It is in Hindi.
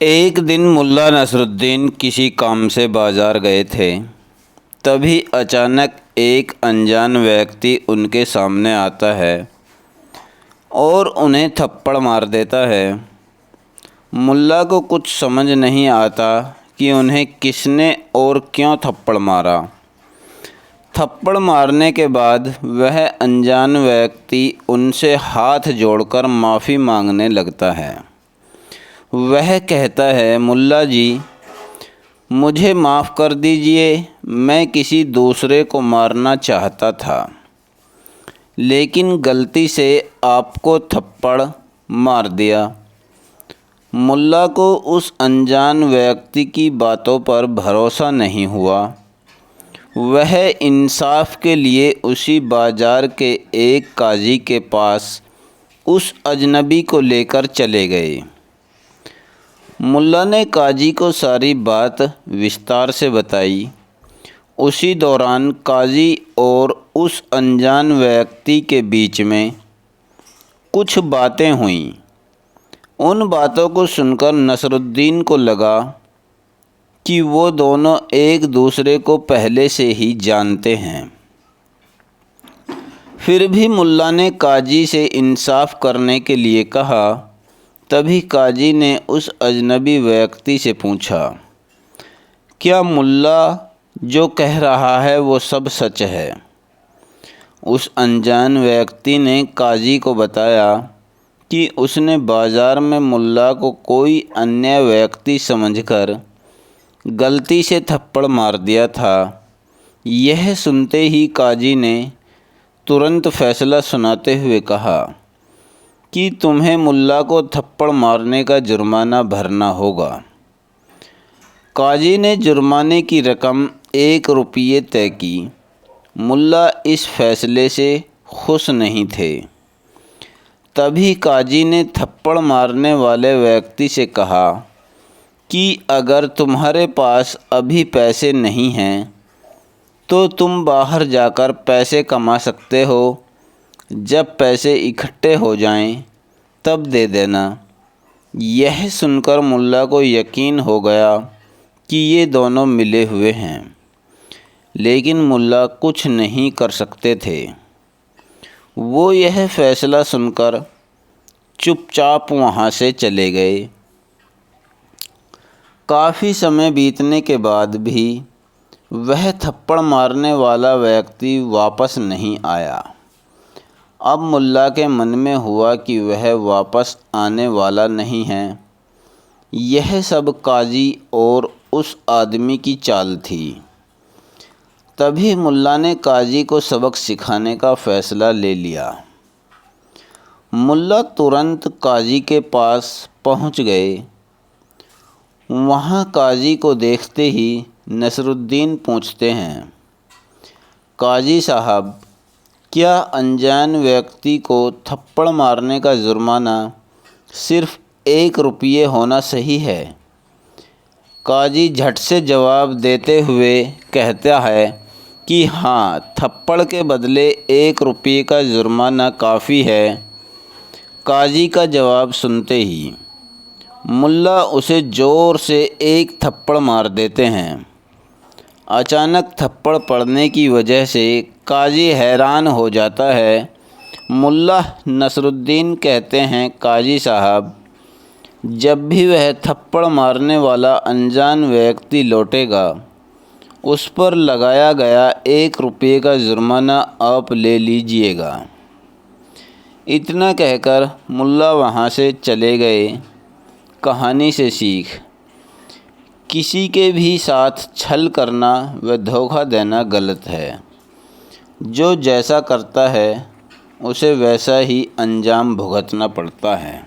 एक दिन मुल्ला नसरुद्दीन किसी काम से बाज़ार गए थे। तभी अचानक एक अनजान व्यक्ति उनके सामने आता है और उन्हें थप्पड़ मार देता है। मुल्ला को कुछ समझ नहीं आता कि उन्हें किसने और क्यों थप्पड़ मारा। थप्पड़ मारने के बाद वह अनजान व्यक्ति उनसे हाथ जोड़कर माफ़ी मांगने लगता है। वह कहता है, मुल्ला जी, मुझे माफ़ कर दीजिए, मैं किसी दूसरे को मारना चाहता था, लेकिन गलती से आपको थप्पड़ मार दिया। मुल्ला को उस अनजान व्यक्ति की बातों पर भरोसा नहीं हुआ। वह इंसाफ के लिए उसी बाज़ार के एक काजी के पास उस अजनबी को लेकर चले गए। मुल्ला ने काजी को सारी बात विस्तार से बताई। उसी दौरान काजी और उस अनजान व्यक्ति के बीच में कुछ बातें हुईं। उन बातों को सुनकर नसरुद्दीन को लगा कि वो दोनों एक दूसरे को पहले से ही जानते हैं। फिर भी मुल्ला ने काजी से इंसाफ करने के लिए कहा। तभी काजी ने उस अजनबी व्यक्ति से पूछा, क्या मुल्ला जो कह रहा है वो सब सच है? उस अनजान व्यक्ति ने काजी को बताया कि उसने बाज़ार में मुल्ला को कोई अन्य व्यक्ति समझकर गलती से थप्पड़ मार दिया था। यह सुनते ही काजी ने तुरंत फैसला सुनाते हुए कहा कि तुम्हें मुल्ला को थप्पड़ मारने का जुर्माना भरना होगा। काजी ने जुर्माने की रकम 1 रुपये तय की। मुल्ला इस फैसले से खुश नहीं थे। तभी काजी ने थप्पड़ मारने वाले व्यक्ति से कहा कि अगर तुम्हारे पास अभी पैसे नहीं हैं तो तुम बाहर जाकर पैसे कमा सकते हो। जब पैसे इकट्ठे हो जाएं तब दे देना। यह सुनकर मुल्ला को यकीन हो गया कि ये दोनों मिले हुए हैं, लेकिन मुल्ला कुछ नहीं कर सकते थे। वो यह फैसला सुनकर चुपचाप वहाँ से चले गए। काफ़ी समय बीतने के बाद भी वह थप्पड़ मारने वाला व्यक्ति वापस नहीं आया। अब मुल्ला के मन में हुआ कि वह वापस आने वाला नहीं है। यह सब काजी और उस आदमी की चाल थी। तभी मुल्ला ने काजी को सबक सिखाने का फ़ैसला ले लिया। मुल्ला तुरंत काजी के पास पहुंच गए। वहां काजी को देखते ही नसरुद्दीन पूछते हैं, काजी साहब, क्या अनजान व्यक्ति को थप्पड़ मारने का जुर्माना सिर्फ़ 1 रुपये होना सही है? काजी झट से जवाब देते हुए कहता है कि हाँ, थप्पड़ के बदले 1 रुपये का जुर्माना काफ़ी है। काजी का जवाब सुनते ही मुल्ला उसे ज़ोर से एक थप्पड़ मार देते हैं। अचानक थप्पड़ पड़ने की वजह से काजी हैरान हो जाता है। मुल्ला नसरुद्दीन कहते हैं, काजी साहब, जब भी वह थप्पड़ मारने वाला अनजान व्यक्ति लौटेगा, उस पर लगाया गया 1 रुपये का जुर्माना आप ले लीजिएगा। इतना कहकर मुल्ला वहाँ से चले गए। कहानी से सीख, किसी के भी साथ छल करना व धोखा देना गलत है। जो जैसा करता है उसे वैसा ही अंजाम भुगतना पड़ता है।